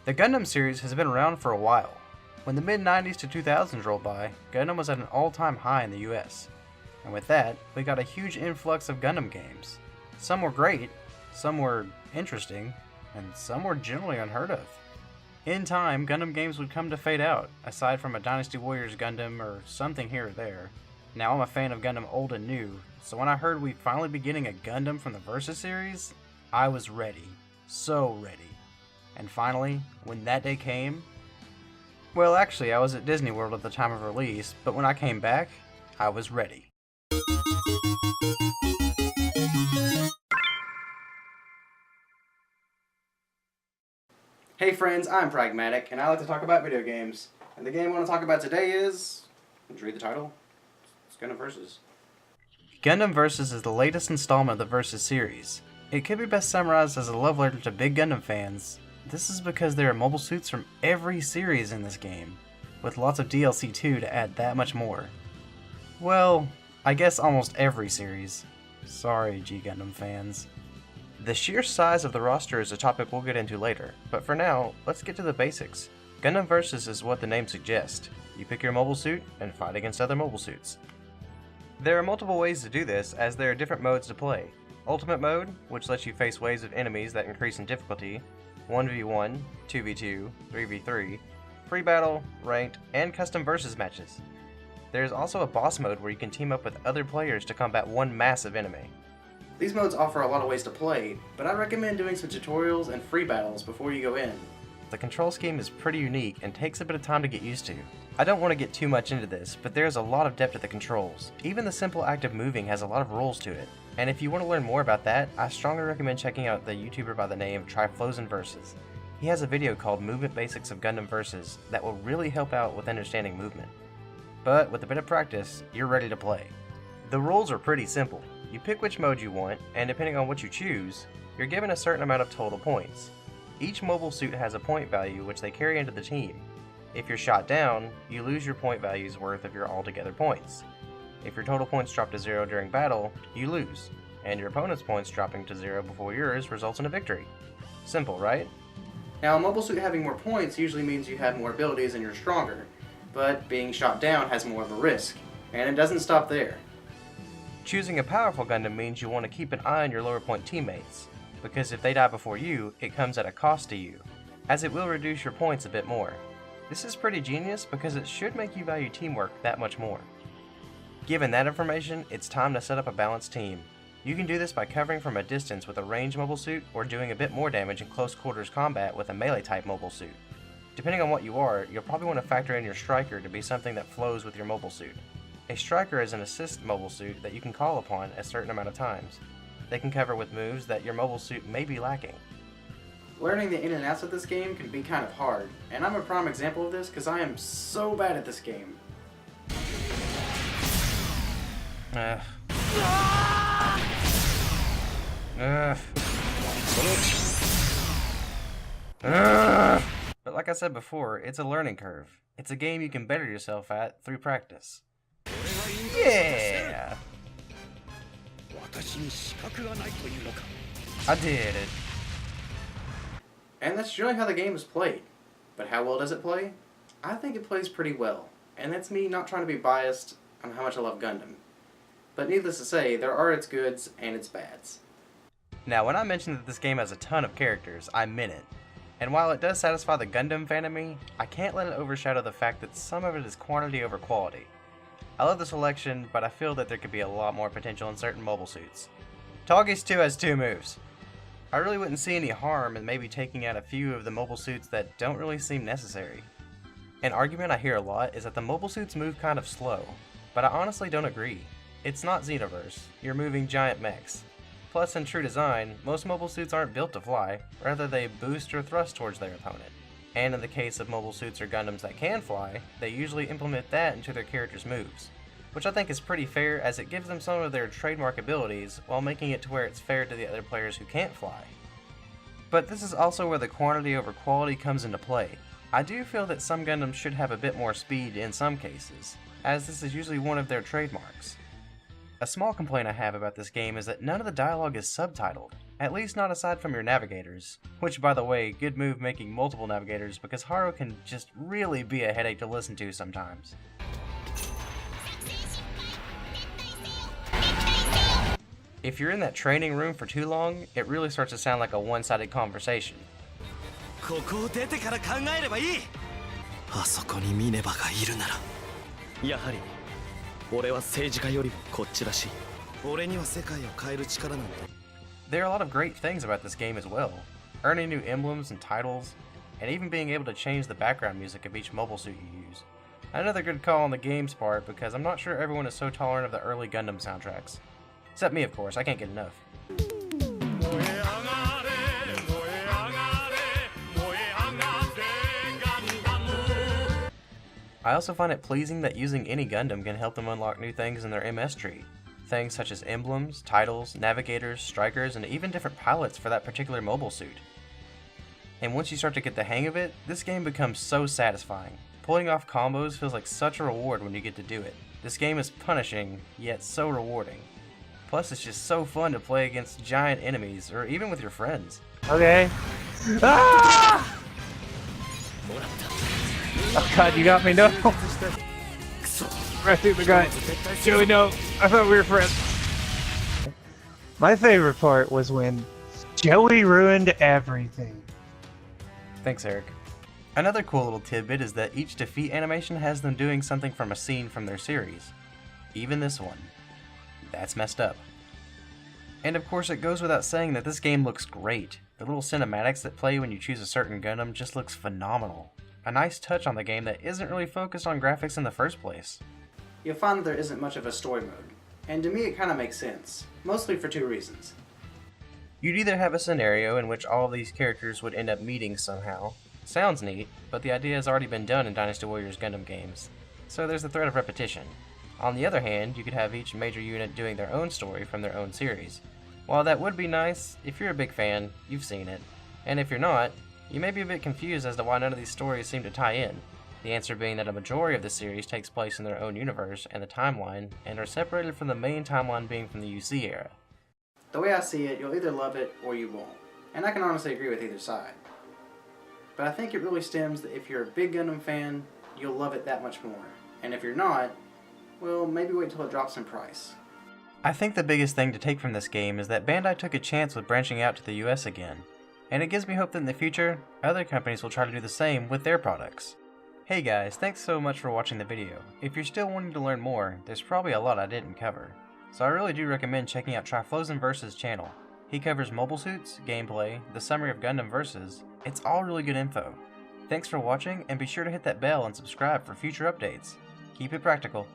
The Gundam series has been around for a while. When the mid-90s to 2000s rolled by, Gundam was at an all-time high in the US. And with that, we got a huge influx of Gundam games. Some were great, some were interesting, and some were generally unheard of. In time, Gundam games would come to fade out, aside from a Dynasty Warriors Gundam or something here or there. Now I'm a fan of Gundam old and new, so when I heard we'd finally be getting a Gundam from the Versus series, I was ready. So ready. And finally, when that day came... Well, actually, I was at Disney World at the time of release, but when I came back, I was ready. Hey friends, I'm Pragmatik, and I like to talk about video games. And the game I want to talk about today is... Did you read the title? It's Gundam Versus. Gundam Versus is the latest installment of the Versus series. It could be best summarized as a love letter to big Gundam fans. This is because there are mobile suits from every series in this game, with lots of DLC too to add that much more. Well, I guess almost every series. Sorry, G Gundam fans. The sheer size of the roster is a topic we'll get into later, but for now, let's get to the basics. Gundam Versus is what the name suggests. You pick your mobile suit and fight against other mobile suits. There are multiple ways to do this, as there are different modes to play. Ultimate mode, which lets you face waves of enemies that increase in difficulty, 1v1, 2v2, 3v3, free battle, ranked, and custom versus matches. There is also a boss mode where you can team up with other players to combat one massive enemy. These modes offer a lot of ways to play, but I recommend doing some tutorials and free battles before you go in. The control scheme is pretty unique and takes a bit of time to get used to. I don't want to get too much into this, but there is a lot of depth to the controls. Even the simple act of moving has a lot of rules to it. And if you want to learn more about that, I strongly recommend checking out the YouTuber by the name Triflozen Versus. He has a video called Movement Basics of Gundam Versus that will really help out with understanding movement. But with a bit of practice, you're ready to play. The rules are pretty simple. You pick which mode you want, and depending on what you choose, you're given a certain amount of total points. Each mobile suit has a point value which they carry into the team. If you're shot down, you lose your point value's worth of your altogether points. If your total points drop to 0 during battle, you lose, and your opponent's points dropping to 0 before yours results in a victory. Simple, right? Now, a mobile suit having more points usually means you have more abilities and you're stronger, but being shot down has more of a risk, and it doesn't stop there. Choosing a powerful Gundam means you want to keep an eye on your lower point teammates, because if they die before you, it comes at a cost to you, as it will reduce your points a bit more. This is pretty genius because it should make you value teamwork that much more. Given that information, it's time to set up a balanced team. You can do this by covering from a distance with a ranged mobile suit or doing a bit more damage in close quarters combat with a melee type mobile suit. Depending on what you are, you'll probably want to factor in your striker to be something that flows with your mobile suit. A striker is an assist mobile suit that you can call upon a certain amount of times. They can cover with moves that your mobile suit may be lacking. Learning the in and outs of this game can be kind of hard, and I'm a prime example of this because I am so bad at this game. But like I said before, it's a learning curve. It's a game you can better yourself at through practice. Yeah! I did it. And that's generally how the game is played. But how well does it play? I think it plays pretty well. And that's me not trying to be biased on how much I love Gundam. But needless to say, there are its goods and its bads. Now, when I mentioned that this game has a ton of characters, I meant it. And while it does satisfy the Gundam fan in me, I can't let it overshadow the fact that some of it is quantity over quality. I love the selection, but I feel that there could be a lot more potential in certain mobile suits. Tallgeese 2 has 2 moves. I really wouldn't see any harm in maybe taking out a few of the mobile suits that don't really seem necessary. An argument I hear a lot is that the mobile suits move kind of slow, but I honestly don't agree. It's not Xenoverse, you're moving giant mechs. Plus, in true design, most mobile suits aren't built to fly, rather they boost or thrust towards their opponent. And in the case of mobile suits or Gundams that can fly, they usually implement that into their characters' moves, which I think is pretty fair as it gives them some of their trademark abilities while making it to where it's fair to the other players who can't fly. But this is also where the quantity over quality comes into play. I do feel that some Gundams should have a bit more speed in some cases, as this is usually one of their trademarks. A small complaint I have about this game is that none of the dialogue is subtitled, at least not aside from your navigators, which by the way, good move making multiple navigators because Haru can just really be a headache to listen to sometimes. If you're in that training room for too long, it really starts to sound like a one-sided conversation. There are a lot of great things about this game as well. Earning new emblems and titles, and even being able to change the background music of each mobile suit you use. Another good call on the game's part because I'm not sure everyone is so tolerant of the early Gundam soundtracks. Except me, of course, I can't get enough. I also find it pleasing that using any Gundam can help them unlock new things in their MS tree. Things such as emblems, titles, navigators, strikers, and even different pilots for that particular mobile suit. And once you start to get the hang of it, this game becomes so satisfying. Pulling off combos feels like such a reward when you get to do it. This game is punishing, yet so rewarding. Plus it's just so fun to play against giant enemies, or even with your friends. Okay. Ah! Oh god, you got me, no! Right through the guy. Joey, no! I thought we were friends. My favorite part was when Joey ruined everything. Thanks, Eric. Another cool little tidbit is that each defeat animation has them doing something from a scene from their series. Even this one. That's messed up. And of course it goes without saying that this game looks great. The little cinematics that play when you choose a certain Gundam just looks phenomenal. A nice touch on the game that isn't really focused on graphics in the first place. You'll find that there isn't much of a story mode, and to me it kind of makes sense, mostly for two reasons. You'd either have a scenario in which all of these characters would end up meeting somehow. Sounds neat, but the idea has already been done in Dynasty Warriors Gundam games, so there's the threat of repetition. On the other hand, you could have each major unit doing their own story from their own series. While that would be nice, if you're a big fan, you've seen it. And if you're not, you may be a bit confused as to why none of these stories seem to tie in. The answer being that a majority of the series takes place in their own universe and the timeline, and are separated from the main timeline being from the UC era. The way I see it, you'll either love it or you won't. And I can honestly agree with either side. But I think it really stems that if you're a big Gundam fan, you'll love it that much more. And if you're not, well, maybe wait till it drops in price. I think the biggest thing to take from this game is that Bandai took a chance with branching out to the US again. And it gives me hope that in the future, other companies will try to do the same with their products. Hey guys, thanks so much for watching the video. If you're still wanting to learn more, there's probably a lot I didn't cover. So I really do recommend checking out Gundam Versus' channel. He covers mobile suits, gameplay, the summary of Gundam Versus. It's all really good info. Thanks for watching, and be sure to hit that bell and subscribe for future updates. Keep it practical.